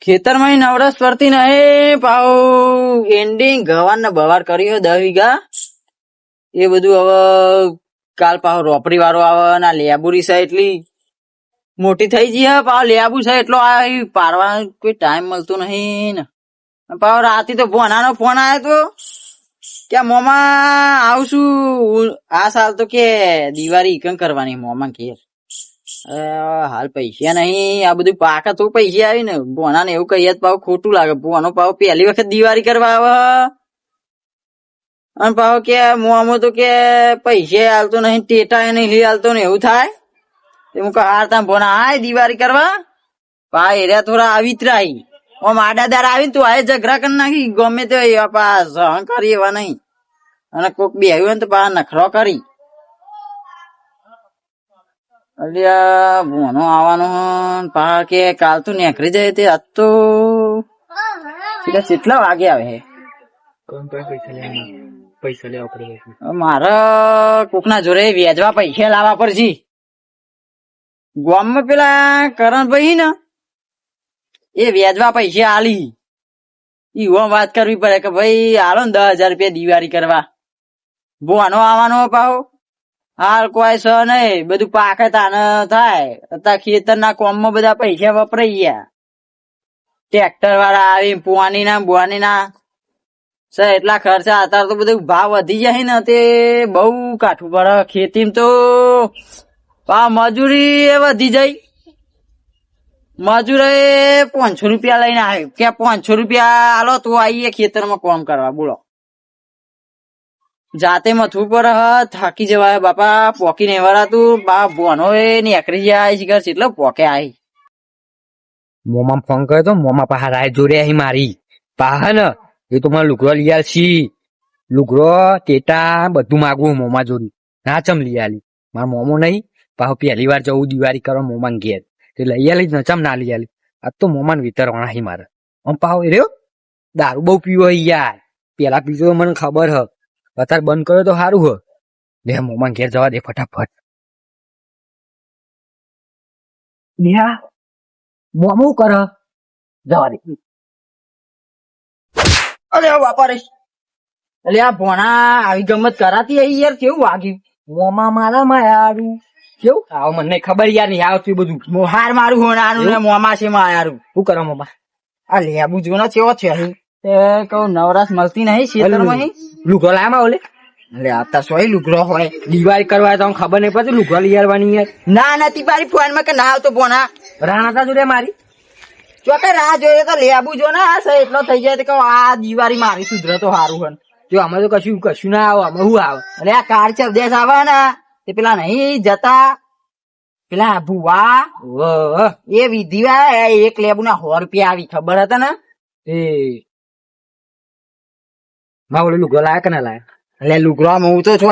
ખેતરમાં નવરસ પડતી નહીં પાઉ એન્ડિંગ ગવાર ને બવાર કર્યો 10 વીઘા એ બધું હવે કાલ પાહો રોપડી વાળો આવે ના લેબુરી છે એટલી મોટી થઈ ગઈ હે પાહો લેબુ છે એટલો આ પારવા કોઈ ટાઈમ મળતો નહીં ને પાહો રાતે તો ભોનાનો ફોન આવ્યો તો કે મોમા આવશું આ સાલ તો કે દિવાળી ઈકન કરવાની મોમા કે હાલ પૈસા નહીં આ બધું પાકા તો પૈસા આવી ને ભોના ને એવું કહીએ પાવ ખોટું લાગે ભોનો પાવ પહેલી વખત દિવાળી કરવા આવે અને પાવ કે મોમો તો કે પૈસા હાલતો નહીં ટેટા નહીં લઈ હાલતો ને એવું થાય હું હાર તા ભોના આય દિવાળી કરવા પા એરિયા થોડા આવી જ રહી આમ આડાદાર આવી તું આય ઝઘરા કરી નાખી ગમે તે પા સહન કરી એવા નહીં અને કોક બી આવ્યું ને તો પા નખરો કરી અલ્યા ભોનો આવવાનો પા કે કાલ તો નીકળી જાય તે આજ તો કેટલા વાગે આવે પૈસા લેવા પડે મારે કોક ના જોડે વેચવા પૈસા લાવવા પડશે ગામમાં પેલા કરણભાઈ ને એ વેચવા પૈસા આલી ઈવો વાત કરવી પડે કે ભાઈ હાલો ને 10,000 રૂપિયા દિવાળી કરવા ભોનો આવવાનો પાહો હાલ કોઈ છે નઈ બધું પાકે તાને થાય અત્યારે ખેતર ના કોમ માં બધા પૈસા વપરાઈ ગયા ટ્રેક્ટર વાળા આવી પુવાની ના બુવાની ના સર એટલા ખર્ચા અત્યારે તો બધું ભાવ વધી જાય ને તે બહુ કાઠું પડે ખેતી તો મજૂરી એ વધી જાય મજૂર 500 રૂપિયા લઈને આવ્યો કે 500 રૂપિયા આલો તો આવીએ ખેતરમાં કામ કરવા બોલો જાતે મથું પર થાકી જવાય બાપા પોકી નહીં વરાતું બા બોનો એ નીકળી જાય શિખર એટલે પોકે આવી મોમાં ફોન કર્યો તો મોમાં પાહા રાય જોડે અહીં મારી પાહા ને એ તો મને લુગરો લઈ આલશી લુગરો ટેટા બધું માગવું મોમાં જોડી ના ચમ લઈ આલી મારા મોમો નહીં પાહો પહેલી વાર જવું દિવાળી કરવા મોમાં ઘેર તે લઈ આલી જ ન ચમ ના લઈ આલી આ તો મોમાન વિતરવાના હી મારે આમ પાહો એ રહ્યો દારૂ બહુ પીવો યાર પેલા પીજો તો મને ખબર હ અત્યારે બંધ કર્યો તો સારું હ બે મોમાં ઘેર જવા દે ફટાફટ નેહા મોમું કર જવા દે અરે બાપા રે એટલે આ ભોણા આવી ગમત કરાતી અહીં યાર કેવું વાગ્યું મોમાં મારા માયારું કેવું આવ મને ખબર યાર નહીં આવતું બધું હાર મારું હોનાનું ને મોમા છે માયારું શું કરો મોમા આ લેબુ જોનો ચેવો છે અહીં તે કહું નવરાશ મળતી નહીં ખેતરમાં લુગડો લાયા ઓલે એટલે આતા સોય લુગડો હોય દિવાળી કરવા તો ખબર નહીં પડતી લુગડો લઈ આવવાની યાર ના નથી મારી ફોન માં કે ના આવતો ભોના રાણા જોડે મારી ચોકે રાહ જોઈએ તો લેબુ જો ને આ એટલો થઈ જાય તો આ દિવાળી મારી સુધરે તો સારું હન જો આમાં તો કશું ના આવે આમાં શું આવે એટલે આ કાર ચબદેશ આવે ને તે પેલા નહીં જતા પેલા ભુવા એ વિધિ એક લેબુ ના 100 રૂપિયા આવી ખબર હતા ને એ માં ઓલે લુગડો લાયા કે ના લાયા એટલે લુગડો હું તો છો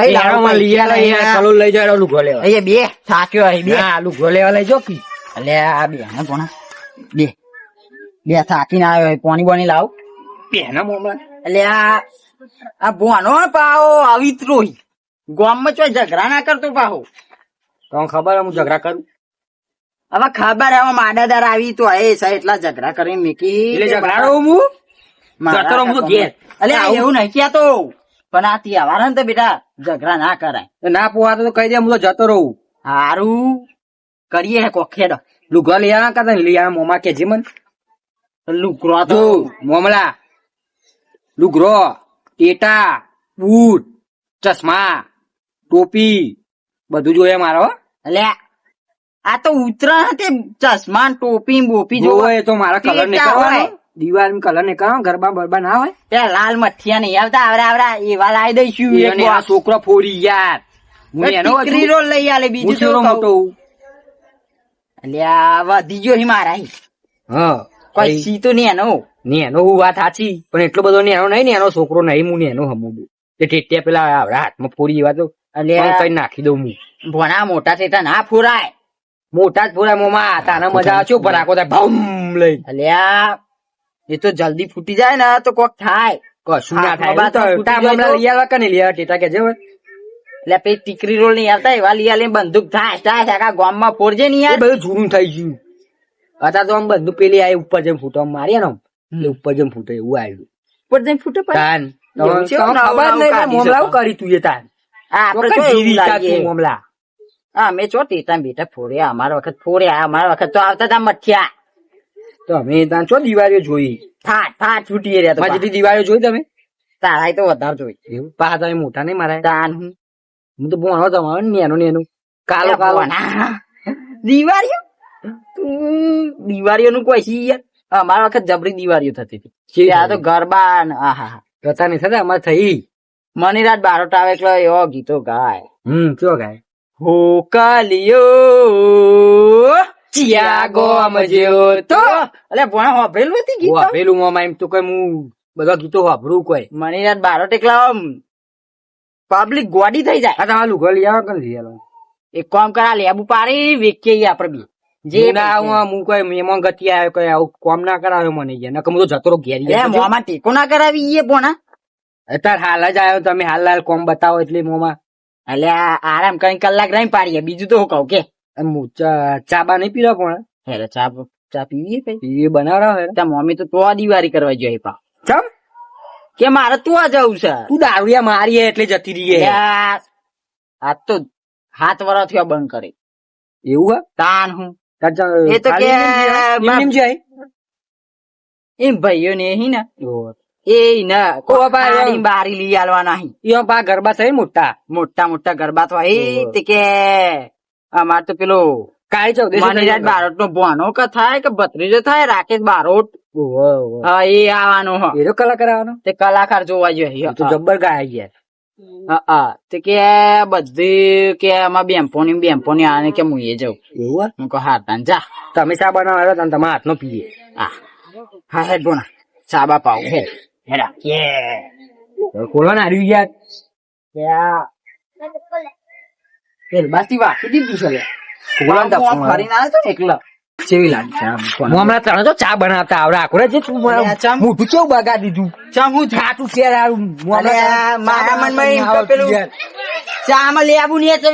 લઈ જાય લુગડો લેવા એ બે થાક્યો બે લુગડો લેવા લઈ જો કી એટલે આ બે ને કોણ બે થાકીને આવ્યો પાણી બોની લાવ પેના મોમાં એટલે આ ભોનો પાહો આવી ત્રોહી ગામમાં ચોય ઝઘડા ના કરતો પાહો તો ખબર હું ઝઘડા કરું હવે ખબર હવે માડાદાર આવી તો એ એટલા ઝઘડા કરીને મેકી એટલે ઝઘડાડો હું ઘેર એટલે એવું નહીં ક્યાં તો પણ આ તહેવાર ને તો બેટા ઝઘડા ના કરાય ના પોવાતો તો કહી દે હું તો જતો રહું હારું કરીએ કોખેડો લુગડો લઈ આવ્યા કરતા લઈ આવ્યા મોમાં કે જે મને લુગરો તો મોમલા લુગરો ટેટા બૂટ ચશ્મા ટોપી બધું જોઈએ મારો એટલે આ તો ઉતરા તે ચશ્મા ટોપી બોપી જોવે તો મારા કલર ને કરવાનો દિવાળી કલર ને કરવાનો ગરબા બરબા ના હોય તે લાલ મઠિયા નહીં આવતા આવરા એવા લાવી દઈશું આ છોકરો ફોડી યાર હું એનો રોલ લઈ આલે બીજું શું મોટો એટલે આ વધી ગયો હી મારા હા કોઈ સી તો નહીં એનો નેનો વાત સાચી પણ એટલો બધો નેનો નહીં નેનો છોકરો નહીં હું નેનો હમું તે ટેટિયા પેલા આવડા હાથમાં ફોડી એવા તો કઈ નાખી દઉં હું ભોણા મોટા થતા ના ફોરાય મોટા જ ફોરાય મોમાં તાના મજા આવે ભરાકો થાય ભમ લઈ અલ્યા એ તો જલ્દી ફૂટી જાય ને તો કોક થાય કશું ના થાય લઈ આવ્યા કે નહીં લઈ આવ્યા ટેટા કે જે એટલે પેલી ટીકરી રોલ નહીં આવતા એવા લઈ આલે બંદૂક થાય આખા ગામ માં ફોડજે નહીં યાર બધું જૂનું થઈ ગયું અત્યારે તો આમ બધું પેલી આવી ઉપર જેમ ફૂટો આમ મારીએ ને આમ, એટલે ઉપર જેમ ફૂટે એવું આવ્યું ઉપર જઈને ફૂટે પડે. તાન એવું છે? તમને નવું ખબર નવું નહીં કાઢી મોમલા શકો. કરી તું એ તાન આ તો આપણે કઈ તો એવું જીવી લાગે. તું મોમલા હા મેં ચો ટેટા બેટા ફોડ્યા, અમારા વખત ફોડ્યા, અમારા વખત તો આવતા હતા મઠિયા. તો અમે તાન ચો દિવાળીઓ જોઈ ઠાઠ છૂટી રહ્યા તો માં જેટલી દિવાળીઓ જોઈ તમે તારાય તો વધારે જોઈ. એવું પાછા તમે મોટા નહીં મારા તાન હું હું તો ભણવા તમારે નેનું નેનું કાલો કાલો દિવાળીઓ તું દિવાળીઓનું કોઈ છે યાર. અમારા વખત જબરી દિવાળીઓ થતી હતી. કેવી ત્યાં તો ગરબા ને આહા. ગતા નહીં થતા અમારે થઈ મનીરાત બારોટ આવે એટલે એવો ગીતો ગાય. ચો ગાય હો કાલિયો ચિયા ગોમ જેવો તો અલે ભણા વાપરેલું હતી ગીત. પેલું મોમાં એમ તો કઈ હું બધા ગીતો વાપરું કોઈ મનીરાત બારોટ એકલા આમ પબ્લિક ગોડી થઈ જાય. આ તમારું ઘર લઈ આવો કે લઈ આવો એક કામ કરા લેબુ પાડી વેચીએ આપડે બી જે હું કોઈ મેમો ગતિ આવ્યો કોઈ આવું કોમ ના કરાવ્યો મને યાર નકર હું તો જતો રહો ઘેર યાર. મોમાં ટેકો ના કરાવી એ ભણા. અત્યારે હાલ જ આવ્યો તમે હાલ કોમ બતાવો એટલે મોમાં એટલે આરામ કરીને કલાક રહી પાડીએ. બીજું તો હું કહું કે હું ચા બા નહીં પીવા પણ હેરે ચા ચા પીવીએ કઈ એ બનાવડાવો હેર ત્યાં મમ્મી તો દિવાળી કરવા જોઈએ પા ચમ કે મારે તો જવું છે. તું દારૂડિયા મારી એટલે જતી રહીએ આ તો 7 વર્ષ થયા બંધ કરી. એવું તાન હું હે એ તો કે એમ જાય એમ ભાઈઓ ને હી ને એ ના ઓ ભાઈ, બારી લઈ આલવાના હી. એ પા ગરબા થઈ મોટા મોટા મોટા ગરબા તો એ તે કે અમાર તો પેલો કાળી ચૌદશ મનીરાજ બારોટ નો ભોનો કે થાય કે ભત્રીજો થાય રાકેશ બારોટ. હા એ આવવાનો હ એનો કલાકાર આવવાનો તે કલાકાર જોવા જોઈએ. તો જબ્બર ગાય ગયા તે કે બધી કે આમાં બેમ્પોની આને કે હું એ જઉં. એવું હું કહું હા તાન જા. તમે ચા બનાવો તમારા હાથ નો પીએ હા હેડ બોના ચાબા પાવ હેડ હેડા ખોલવા ને આવી ગયા બાસ્તી વાકી દીધું છે ફરીને આવે તો એકલા કેવી લાગે હું હમણાં ત્રણ તો ચા બનાવતા આવડે આખું છે તું ચમ. મોટું કેવું બગા દીધું ચમ હું ખાટું શેર મારા મનમાં એમ તો પેલું ચામાં લેબુ ને તો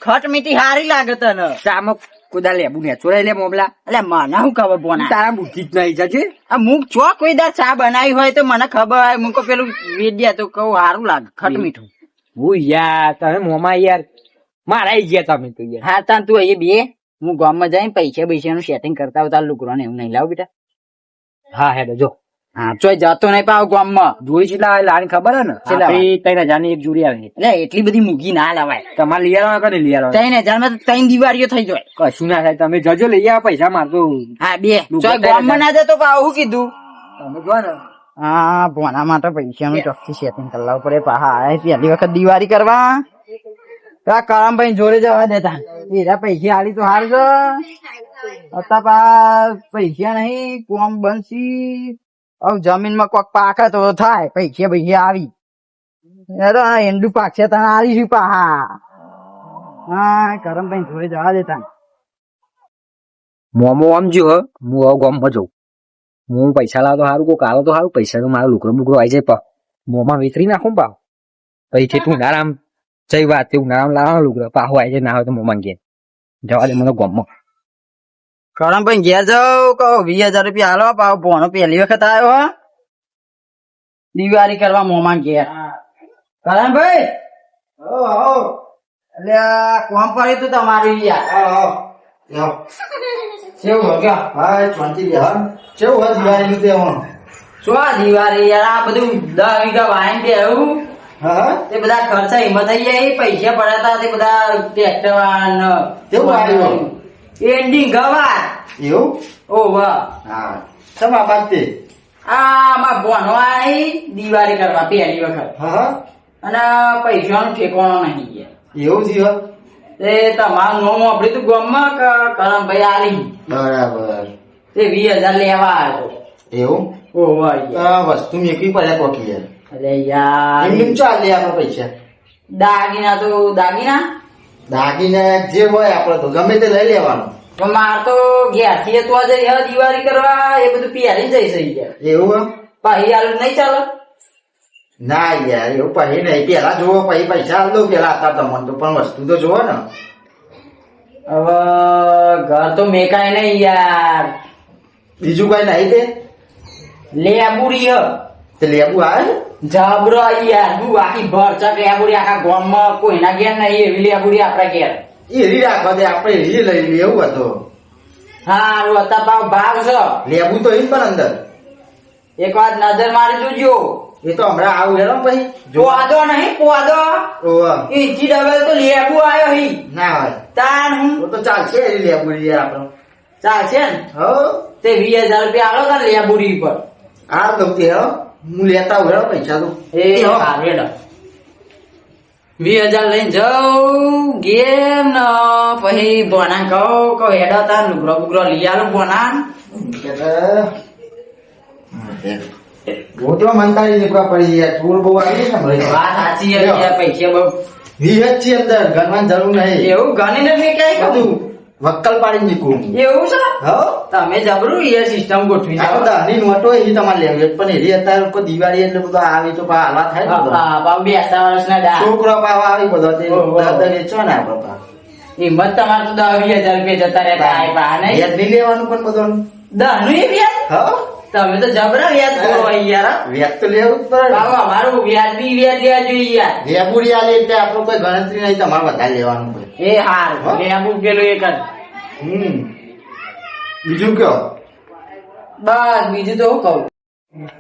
ખટ મીઠી હારી લાગે તને. ચામાં કુદા લેબુ ને ચોરાઈ લે મોબલા એટલે મને શું ખબર બોના તારા બુદ્ધિ જ નહીં જશે આ મુક ચો કોઈ દાર ચા બનાવી હોય તો મને ખબર હોય. મુકો પેલું વેડ્યા તો કહું સારું લાગે ખટ મીઠું. હું યાર તમે મોમાં યાર મારા ગયા તમે તો યાર હા તાન તું અહીંયા બે હું ગામમાં જઈને પૈસા નું સેટિંગ કરતા હોય તાર લુકરો ને એવું નહીં લાવ બેટા. હા હેડો જો હા ચોય જતો નહીં પાવ ગામમાં. જોડી કેટલા આવે લાની ખબર હે ને કેટલા? આપણી 3000 ની એક જોડી આવે એટલે એટલી બધી મૂકી ના લાવાય. તમારે લઈ આવવા કે નહીં લઈ આવવા 3000 માં તો 3 દિવાળીઓ થઈ જાય. કશું ના થાય તમે જજો લઈ આવો પૈસા મારતો હા બે લુગડા ચોય ગામમાં ના જતો પાવ શું કીધું. તમે જો ને હા ભોના માટે પૈસા નું ચોખ્ખી સેટિંગ કરવા પડે. પાહા આયા પહેલી વખત દિવાળી કરવા કરમભાઈ જોડે જવા દેતા એરા પૈસા આલી તો હાર છે. અત્યારે પૈસા નહીં કોમ બનશી. હવે જમીન માં કોક પાકે તો થાય પૈસા આવી એંડું પાકશે તને આલીશું પાહા. હા કરમભાઈ જોડે જવા દેતા મોમો આમ જો હું હવે ગામમાં જઉં હું પૈસા લાવતો સારું કોક આવો તો સારું પૈસા તો મારો લુકડો બુકડો આવી જાય મોમાં વેતરી નાખું પાવ પછી તું નારામ જઈ વાત તેવું નારામ લાવવાનો લુકડો પાહો આવી જાય ના હોય તો મોમાં ઘેર જવા દે મને ગામમાં કરમભાઈ ઘેર જાઉં કહો 20,000 રૂપિયા હાલો પાવ ભોનો પહેલી વખત આવ્યો દિવાળી કરવા મોમાં ઘેર. કરમભાઈ એટલે કોમ પડી તું તમારી યાર કેવું હો શું દિવાળી યાર આ બધું 10 વીઘા વાઈન દેવું તે બધા ખર્ચા હિંમત થઈ જાય પૈસા પડ્યા હતા તે બધા ટ્રેક્ટર એન્ડિંગ ગવાર એવું ઓ વાહ હા સમા બાજતે આ માં ભોનો આવી દિવાળી કરવા પહેલી વખત હા અને પૈસાનું ઠેકાણો નહીં યાર. એવું થયું તે તમારું નામ આપડે તો ગામમાં કરમભાઈ આલી બરાબર તે 20,000 લેવા આવ્યો. એવું ઓ વાહ યાર. આ વસ્તુ મેકી પડ્યા કોકી યાર અરે યાર એમ ચાલે આપણે પૈસા દાગીના તો દાગીના દાગીના જે હોય આપણે તો ગમે તે લઈ લેવાનું તો માર તો ઘેરથી તો આજે દિવાળી કરવા એ બધું પહેરી જઈશ યાર. એવું પાહી આલુ નહીં ચાલે. ના યાર એવું પછી નહીં પેલા જોવો પછી પૈસા આલ દો પેલા હતા તમને તો પણ વસ્તુ તો જોવો ને હવે ઘર તો મેકાય નહીં યાર. બીજું કઈ નહીં તે લેબુરી હ તે લેબુ આવે જબરો યાર. હું આખી ભરચક લેબુરી આખા ગામમાં કોઈના ઘેર નહીં એવી લેબુરી આપણા ઘેર. એ રી રાખો તે આપણે રી લઈ લઈએ એવું હતું. હારું હતા ભાવ છે. લેબુ તો એ પણ અંદર એક વાર નજર મારી જોજો. એ તો હમણાં આવું હેરો પછી પોદો નહીં પોદો ઓવા ઇંચી ડબલ તો લેબુ આવ્યો હી. ના હોય તાન હું તો ચાલશે એ લેબુ રી આપણો. ચાલશે ને હો તે 20,000 રૂપિયા આલો તાર લેબુરી પર. આ તો તે હેરો હું લેતા આવું હેરો પૈસા તો એ હારું હેડો. 20,000 લઈને જાઉં ઘેર ને પછી બોના કહો હેડો તાર લુગડો બુગડો લઈ આલું બોના. ગોતવા મનતાની નીકળવા પડી યાર ચોર બહુ આવી છે ને વાત સાચી છે યાર, પૈસા બહુ વિહત છે અંદર ગણવાની જરૂર નહીં એવું ગણીને મેં કઈ બધું કહું વક્કલ પાડી નીકળું એવું છે. હો તમે જબરું એ સિસ્ટમ ગોઠવી આ તો દાની નોટો એ તમારે લેવી પણ એરી અત્યારે કોઈ દિવાળી એટલે બધું આવી તો પા હાલવા થાય ને બધો. બાબુ 2 વર્ષના દા છોકરો પાવા આવી બધો તે ઓહો. દાદા વેચો ને આપડે પા હિંમત તમારે તો 10,000 રૂપિયા જતા રહેતા આ પા નહીં વ્યાજ નહીં લેવાનું પણ બધો 10 નું વ્યાજ. હો તમે તો જબરા વ્યાજ કરો યાર. વ્યાજ તો લેવું જ પડે બાબુ અમારું વ્યાજ બી વ્યાજ લેવા જોઈએ યાર. લેબુડી આલે એટલે આપણું કોઈ ગણતરી નહીં તમારે વધારે લેવાનું હોય એ હાર લેબુ પેલું એક જ. બીજું કયો બસ બીજું તો હું કહું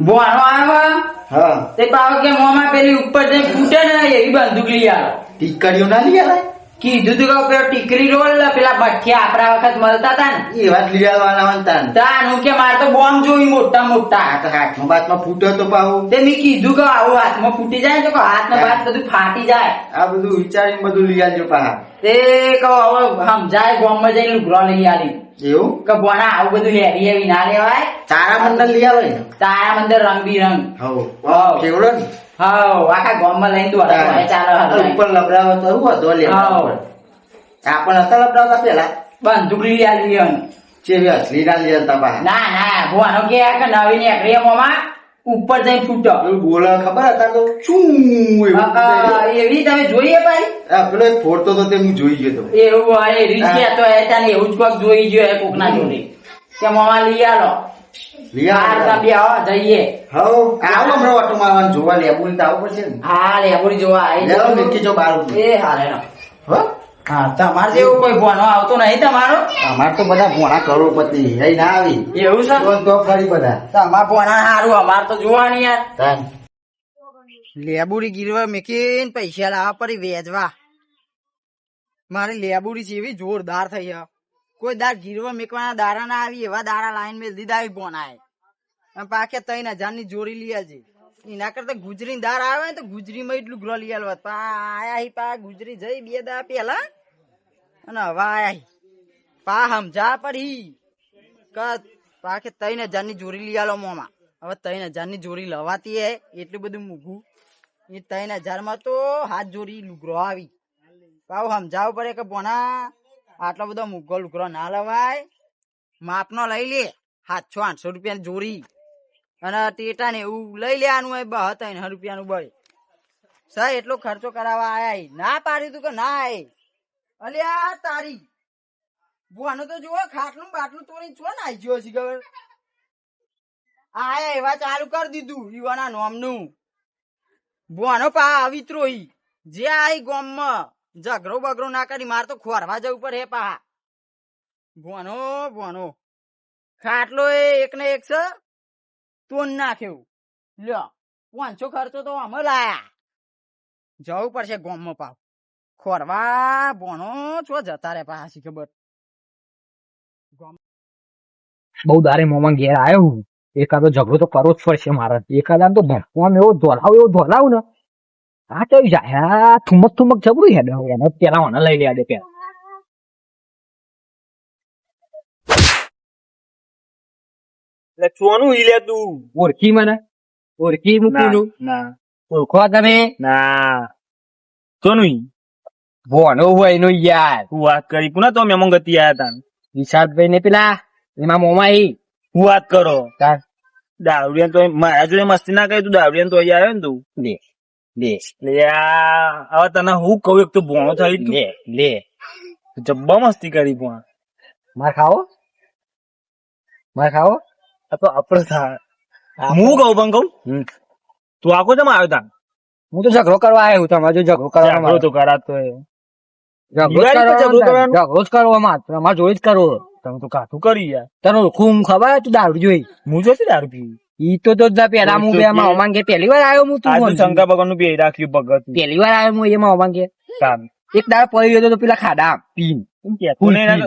ભોણો આવ્યો હા તે પાવ કે મોમાં પેલી ઉપર જઈ ફૂટે ને એવી બંદૂક લઈ આવો. ટીકડીઓ ના લઈ આવે કીધું તું કે પેલો ટીકરી રોલ પેલા ભઠ્ઠિયા આપણા વખત મળતા હતા ને એ વાત લઈ આવવાના હોય ને તાન. તાનું કે મારે તો બોમ્બ જોઈ મોટા મોટા. આ તો હાથમાં બાથમાં ફૂટ્યો તો પાહુ તે મેં કીધું કે આવું હાથમાં ફૂટી જાય ને તો હાથ ને બાથ બધું ફાટી જાય. આ બધું વિચારીને બધું લઈ આવજો પાહા તે કહો હવે સમજાય ગામમાં જઈને લુગડો લઈ આવી એવું કે બોના આવું બધું હેવી હેવી ના લેવાય. તારા મંડળ લઈ આવે ને તારા અંદર રંગબિરંગ હવ હવ. કેવડો ને હા આખા ગામમાં લઈને દોડા ચાલો ઉપર લબડાવો તો શું હતો લે હવ. આપણ હતા લબડાવતા પેલા બંદૂક લઈ આવી ચેવી અસલી ના લઈ આવતા પાહા ના ના ભુવાનો કે નવી નીકળી મોમાં ઉપર જઈને ફૂટો. એવું બોલે ખબર હતા તો શું એવું એવી તમે જોઈએ ભાઈ આ પેલો એક ફોડતો તો તે હું જોઈ ગયો તો એવું હોય રીત તો એવું જ કોક જોઈ ગયો કોક ના જોડે કે મોમાં લઈ આલો. લઈ હાર આવે તમે આવો જઈએ. હવ આવો હમણાં ઓટો મારવાનું જોવા લેવું તો આવું પડશે ને હા લેબુરી જોવા આવી લેવો જાઓ. મેકી જો બાર એ હારે નો. હો હા તમારે જેવું કોઈ ભોનો આવતો નહીં તમારો. અમાર તો બધા ભોણા કરોડપતિ એ ના આવી એવું છે તો ફરી બધા તમારા ભોણા સારું અમારે તો જોવાની યાર. તાન લેબુરી ગીરવા મેકીને પૈસા લાવવા પડી વેચવા. મારી લેબુરી છે એવી જોરદાર થઈ છે. કોઈ દાર ગીરવા મેકવાના દારા ના આવી એવા દારા લાઈન મેં દીધા આવી બોનાય. પાકે 3,000 ની જોડી લઈ આવજે. એના કરતા ગુજરી દાર આવે ને તો ગુજરી માં એટલું ગ્રો લઈ આવત. આયા હી પા ગુજરી જઈ 2 દા પેલા અને હવે આયા હી પા સમજા પડી પાકે 3,000 ની જોડી લઈ આલો મોમાં. હવે 3,000 ની જોડી લવાતી હે એટલું બધું મૂઘું. એ 3,000 માં તો 7 જોડી લુગરો આવી. પાવ સમજાવવું પડે કે બોના આટલો બધો મૂઘો લુગરો ના લવાય. માપનો લઈ લે 700-800 રૂપિયાની જોડી અને ટેટા ને એવું લઈ લેવાનું હોય 300 રૂપિયાનું બળે. સર એટલો ખર્ચો કરાવવા આયા ના પાડી તું કે ના આય અલ્યા તારી બોનો તો જુઓ ખાટલું બાટલું તોડી છો ને આઈ ગયો છે ખબર. આયા એવા ચાલુ કરી દીધું યુવાના નોમનું. બોનો પા અવિત્રો જે આઈ ગોમમાં ઝઘરો બગરો ના કરી માર તો ખોરવા જવું પડે પા. બોનો બોનો ખાટલો એ એક ને એક છે તોન નાખ્યું લ્યો 500 ખર્ચો તો અમે લાયા. જવું પડશે ગોમમાં પાવ ખોરવા. બોનો છો જતા રે પાછી ખબર. બહુ દારે મોમાં ઘેર આવ્યો એકાદો ઝઘડો તો કરવો જ પડશે મારે. એકાદા તો ભણવામાં એવો ધોલાવ ને આ તો જાય આ ઠુમક જબરું હેડ એને પેલા મને લઈ લે દે પેલા. સોનું ઈ લે તું ઓળખી મને ઓળખી મૂકું ના ઓળખો તમે ના સોનું ઈ ભોનો હોય એનો યાર તું વાત કરી પુના તો મેમો ગતિ આયા તા વિશાલભાઈ ને પેલા એમાં મોમાં હું વાત કરો તાર દારૂડિયા તો મારા જોડે મસ્તી ના કરી તું દારૂડિયા તો અહીંયા આવ્યો ને તું લે લે લે હવે તને હું કહું એક તો ભોણો થઈ તું લે જબ્બા મસ્તી કરી પણ માર ખાવો આ તો આપડે થાય હું કહું પણ કહું હમ. તું આખો જમ આવ્યો તા હું તો ઝઘડો કરવા આવ્યો છું તમારે જો ઝઘડો કરવા ઝઘડો તો કરાતો હોય. ઝઘડો જ દિવાળી પર ઝઘડો કરવાનો કરવાનો? ઝઘડો જ કરવાનો તમારે જોઈ જ કરવો તમે તો કાઠું કરી યાર તને ઓળખું ખબર તું દારૂ જોઈ હું જોતી દારૂ પીવું ઈ તો પેલા હું બે માં ઓમાંગે પહેલી વાર આવ્યો હું આજ તો તું શંકર ભગવાન નું બે રાખ્યું ભગત પહેલી વાર આવ્યો હું એમાં ઓમાંગે કામ એક દાડો પડી ગયો તો પેલા ખાડા પીન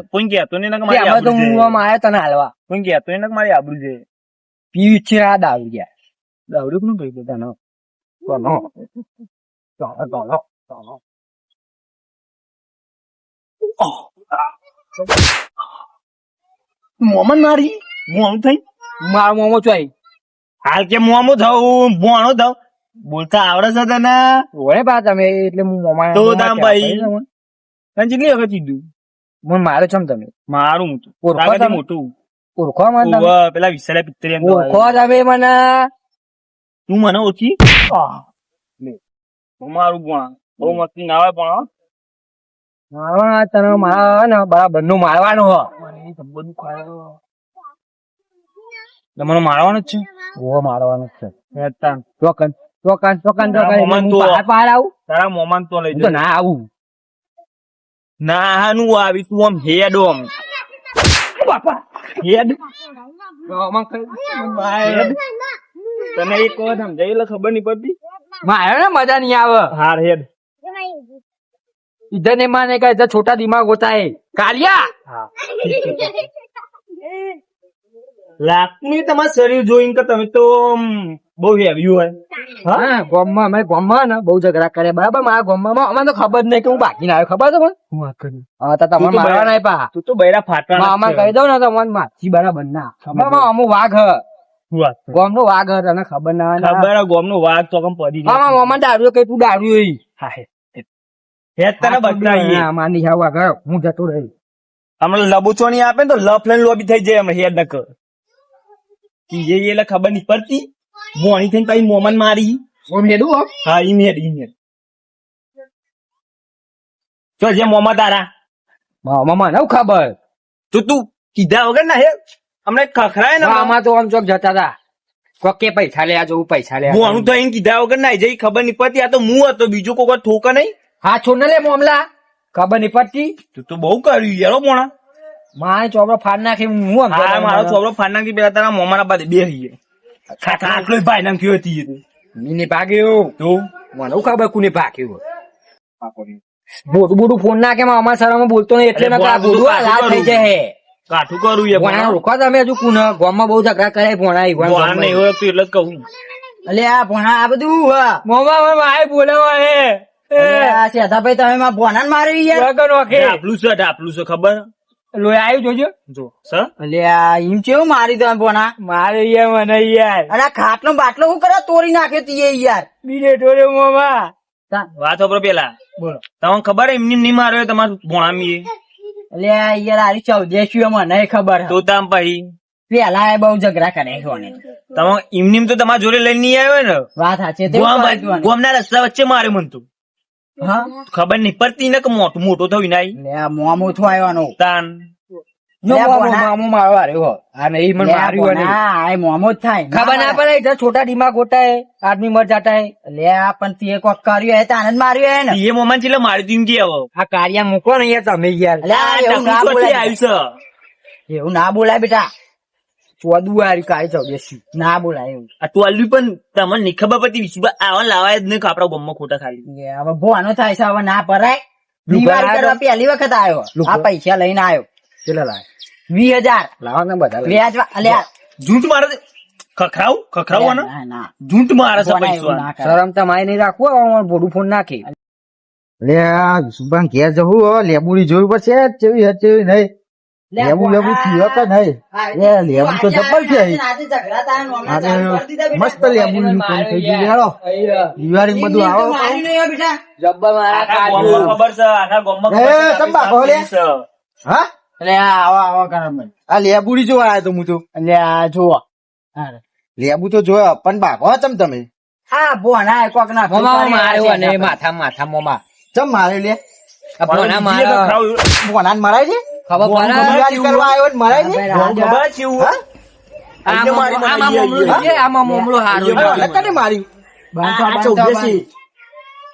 કોઈ કહેતો નહીં ને કે મારી આમાં તો આબરૂ હું છે. આમાં આવ્યો તને હાલવા કોઈ કહેતો નહીં ને કે મારી આબરૂ છે પી છે આ દારૂ ગયા દારૂ કોનું કહી દે તને તનો મોમન મારી મોમ થઈ મારો મોમો ચોઈ હાલ કે મોમો થવું ભોણો થવું બોલતા આવડે છે તને ઓળે બા તમે એટલે હું મોમા તો દામ ભાઈ તને કેટલી વખત કીધું મને મારો છો તમે મારું મોટું ઓળખો તાકાથી તમે? મોટું ઓળખો મને તમે ઓવે, પેલા વિશાલા પિત્તરી એમ તો ઓળખો આવ્યું. તમે મને તું મને ઓળખી લે. મારું ભોણા બહુ મસ્તી ના આવે પણ મારો ના તને મારા ને બરાબર નું મારવાનું હો બધું ખાય તમારે મારવાનું જ છે ઓ મારવાનું જ છે હેતા. ચોકન તારા મોમાં તો- બહાર આવું તારા મોમાન તો લઈ હું તો જા ના આવું ના હાનું આવી તું આમ હેડ આમ હેડ હેડ. તને એક વખત સમજાય એટલે ખબર નહીં પડતી મારે ને મજા નહીં આવે હાર હેડ इधर ने माने का इधर छोटा दिमाग होता है कालिया હા લાગતું નહીં તમારું શરીર જોઈને કે તમે તો આમ બહુ હેવી હોય હા ગામમાં અમે ગામમાં ને બહુ ઝઘડા કરે બરાબર મારા ગામમાં અમને તો ખબર જ નહીં કે હું બાકી ના આવ્યો ખબર છે પણ હા તો તમે તું તો મારવા બરાબર. નહીં પા તું તો બૈરા ફાટવાના જ આમાં છે. કહી દઉં ને તો મને માછી બરાબર ના ખબર અમુક વાઘ હ શું વાત છે? ગામ નો વાઘ હ તને ખબર ના હોય ખબર આ ગોમનો વાઘ તો કમ પડી હા મામા દારૂ કઈ તું દારૂ હોય હા હેડ તને બતાવીએ માની હા વાઘ હું જતો રહી હમણાં લબુચો નહીં આપે ને તો લફ લઈને લોબી થઈ જાય હમણાં હેડ ન કર કીજે એટલે ખબર નહીં પડતી ભોણી થઈને કઈ મોમન મારી ઓમ હેડું હો હા ઈમ હેડ તો જે મોમા તારા મામા મને ખબર તું કીધા વગર ના હે હમણાં ખખરાય ને આમાં તો આમ ચોક જતા હતા કોકે પૈસા લે આ જવું પૈસા લે ભોણું તો એને કીધા વગર ના જઈ ખબર નહીં પડતી આ તો હું હતો બીજું કોઈ ઠોકા નહીં હા છોડ ને લે મામલા ખબર નહીં પડતી તું તો બહુ કર્યું યારો ભોણા મારે ચોપડો ફાડ નાખી હું આમ હા મારો છોકરો ફાટનાથી પેલા તારા મોમાના પાસે બે હઈએ આટલો ભાઈ નાખ્યો હતી એ તો. મીને ભાગ્યો તો મને હું ખબર કોને ભાગ્યો બોડું ફોન નાખે અમારા સરમાં બોલતો નહીં એટલે અરે નકર આ બોલ, બોડું કાઢી લાલ થઈ કરું. જાય કાઠું કરું એ ભોણા રોકો તમે હજુ કુન ગામમાં બહુ ઝઘડા કરે ભોણા ભોણા નહીં હોય તો એટલે જ કહું એટલે આ ભોણા આ બધું મોમા માય બોલાવા હે શેઠાભાઈ તમે માં ભોણા મારી યાર વગર નોખે ઢાપલું છે ખબર લોહી આવ્યું જોજો જો સર એટલે આ ઈમ કેવું મારી તમે ભોણા મારે યાર મને યાર અને આ ખાટલો બાટલો શું કરે તોડી નાખ્યો તી એ યાર બીજે ટોરે મોમા વાત વાપરો પેલા બોલો તમને ખબર એમની નહીં માર્યો તમારું ભોણામી એટલે આ યાર આરી ચૌદેશી મને ખબર હે. તો તામ ભાઈ પેલા એ બહુ ઝઘડા કરે છે ઓને. તમે એમની તો તમારા જોડે લઈને નહીં આવ્યો ને વાત સાચી તે ગોમના રસ્તા વચ્ચે માર્યો મન તો હા ખબર નહીં પડતી ને કે મોટો થયું નાઈ એટલે આ મોમો થો આવ્યો તાન લે ભોણા. મામું મારો હાર્યો આ નહીં મને માર્યું નહીં આ મોમો જ થાય ખબર ના પડે इधर छोटा दिमाग होता है आदमी मर जाता है લે આ પણ તે કોક કર્યું હે તાને જ માર્યું હે ને એ મોમાં છે એટલે મારી તું એમ કે હવે આ કાર્ય મૂકો ને યાર તમે યાર એટલે આ એવું ના ટકલું ચોથી બોલાય આવ્યું છે એવું ના બોલાય બેટા ચોદું હારી કાઢી ચૌદેશી ના બોલાય એવું આ ટોલ્યું પણ તમને નહીં ખબર પડતી વિશુભા આવા લાવાય જ નહીં આપડા ગમમાં ખોટા ખાલી લે હવે ભોનો થાય છે હવે ના પરાય લુગડા દિવાળી કરવા પહેલી વખત આવ્યો લુગડા. આ પૈસા લઈને આવ્યો કેટલા લાય 20,000 લાવો ને બધા વ્યાજ અલ્યા જૂઠ મારે છે. ખખરાવું ને ના ના જૂઠ મારે છે ભોણા એવું પૈસા ના કરે. શરમ તમારે નહીં રાખવું બોડું ફોન નાખી લે આ સુભાન ઘેર જવું હો લેબુડી જોવી પડશે ચેવી હે ચેવી નહીં લેબુ લેબુ પીવો કે નહીં એ લેબુ તો જબ્બર છે અહીં. આજે ઝઘડા તારા નોમના આજે ચાલુ કરી દીધા બેટા. મસ્ત લેબુડી નું કામ થઈ ગયું હેડો દિવાળી બધું તો આવો માર્યું નહીં હો બેટા જબ્બર મારા આખા ગામમાં ખબર છે આખા ગામમાં એ, ખબર છે તમે બાપો લે. છે. હા એટલે આ આવો કરમ આ લેબુડી જોવા આવ્યો તો હું તો એટલે આ જુઓ હા લેબુ તો જોયા પણ બાપો તમે હા ભોના કોક ના મોમા માર્યો અને માથા મોમા ચમ મારે લે આ ભોણા બીજે તો મારા ખાવ- ભોણાને મરાય છે ખબર પડે દિવાળી કરવા આવ્યો ને મરાય છે ભોણ ખબર છે એવું? આમાં મારી આમાં મને મમલું છે, આમાં મમલું હારું અહીંયા છે. અરે કને માર્યું આ ચૌદેશી.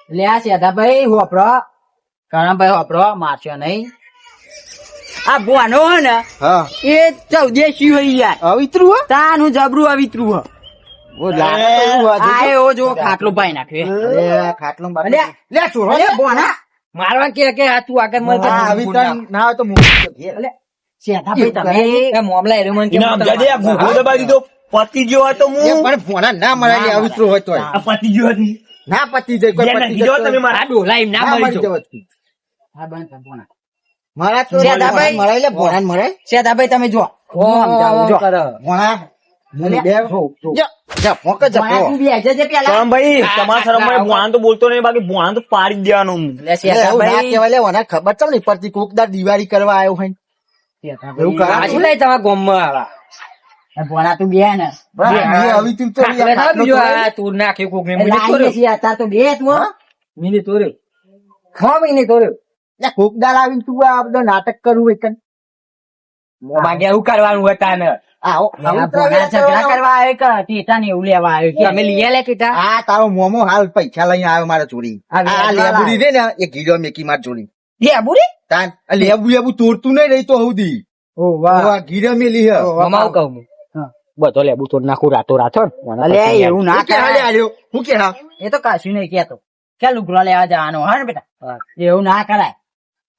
લે આ સેધાભાઈ હોપરો કરણભાઈ હોપરો મારશો નહીં આ બોનો હે ને હા એ ચૌદેશી હોય યાર અવિત્રું હો તાનું જબરું અવિતરું હ ઓ લાગે તો એવું હતું. આ એવો જો ખાટલો પાઈ નાખ્યો અરે ખાટલો બાટલો. અલ્યા, લે ચોરો અલે બોના મારવા કે આ તું આગળ મને તો આ અવિત્રણ ના હોય તો મૂકી દે. અલે સેધાભાઈ તમે એ મોમલા એરો મને એને સમજાય દે, આ ઘૂઘો દબાવી દીધો. પતી ગયો હોય તો એ હું પણ ભોણા ના મરાય લે અવિત્રું હોય તોય. આ પતી ગયો હતી. ના પતી જાય કોઈ જે પતી નથી જો જાય તમે તો- મારા આ ડોલા એમ ના ના મરી મરી જો જવાતું. હા બંધ કર બોના મારા તો સેધાભાઈ. ભોણાને મરાય લે ભોણાને મરાય સેધાભાઈ તમે જો હું સમજાવું જો ભોણા મને બે જા જા ફોક જ બોના તું ફો. બી આજે પેલા કરમભાઈ, તમારા શરમમાં ભોણા તો બોલતો નહીં, બાકી ભોણા તો પાડી જ દેવાનું. લે એટલે એવું ના સેધાભાઈ કહેવાય લે ઓને ખબર ચમ નહીં પડતી કોકદાર દિવાળી કરવા આવ્યો હોય એવું કરે. પાછી લઈ તમારા ગોમમાં આવા બોના તું બે ને એ અવિત્રું તો કાકલે ના ખાટલો બીજો તો હોય. આ તું નાખ્યો કોક ને એટલે મિનિટ આઈએ છીએ અત્યારે તો બે તું હો. મિનિટ તોર્યો ખા મિનિટ તોર્યો લે કોકદાર આવીને તું આ બધો નાટક કરવું એક બાકી એવું કરવાનું હતા ને આવો આ બોના ઝઘડા કરવા આવ્યો કે ટેટા ને એવું લેવા આવ્યો કે તમે લઈ લે કીધા આ તારો મોમો હાલ પૈસા લઈને આવ્યો મારા ચોરી આ આ લેબુડી રે ને એ ગીલો મેકી માર ચોરી લે બુરી તાન આ લેબુ તોડતું નહીં રહી તો હવદી ઓ વાહ આ ગીરો મેલી હે મમા આવું કહું હા. બધો લેબુ તો નાખું રાતો રાતો ને. મને અલે પછી એવું ના હું કે હાલે કરાય આલ્યો હું કે હા એ તો કશું નહીં કેતો ક્યાં લુગડો લેવા જવાનો હા ને બેટા હા. એવું ના કરાય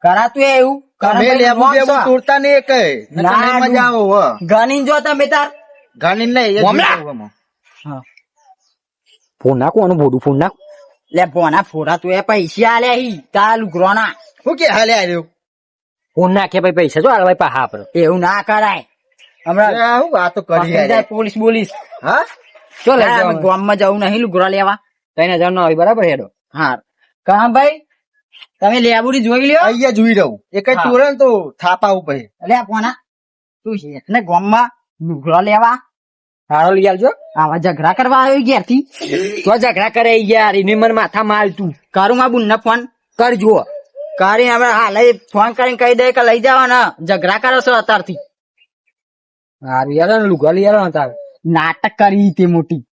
કરાતું એ એવું તમે લેબુ લેબુ તોડતા નહીં એક ના, મજા આવો હો ગણી જો તમે તાર ઘણી નહીં એ મોમલા. જીતો હમો. ફોન નાખું આનું ભોડું ફોન નાખ લે બોના ફોટા તું એ પૈસા આલે હી તાર લુગડો ના હું કે હાલે આલ્યો ફોન નાખે ભાઈ પૈસા જો ભાઈ પાહા આપડે એવું ના કરાય હમણાં આ હું વાતો કરી પકડી જાય યાર પોલીસ બોલીસ હા ચો લઈ હા, અમે જવાનું ગામમાં જવું નહીં લુગડો લેવા 3000 નો આવી બરાબર હેડો હા કામ ભાઈ તમે લેબુડી જોઈ લ્યો અહીંયા જોઈ રહું એક જ હા. ચોરે ને તો થાપા ઉપર લે કોના તું છે ને ગામમાં લુગડો લેવા હારો લઈ આવજો આવા ઝઘડા કરવા આવ્યો ઘેરથી તો ઝઘડા કરે યાર એને મને માથા માર તું કરું માં બુન ફોન કરજો કરીને હવે હાલ ફોન કરીને કહી દે કે લઈ જવાના ઝઘડા કરો છો અત્યારથી હારું યાર લુગા લઈ આવ્યો તારે નાટક કરી તે મોટી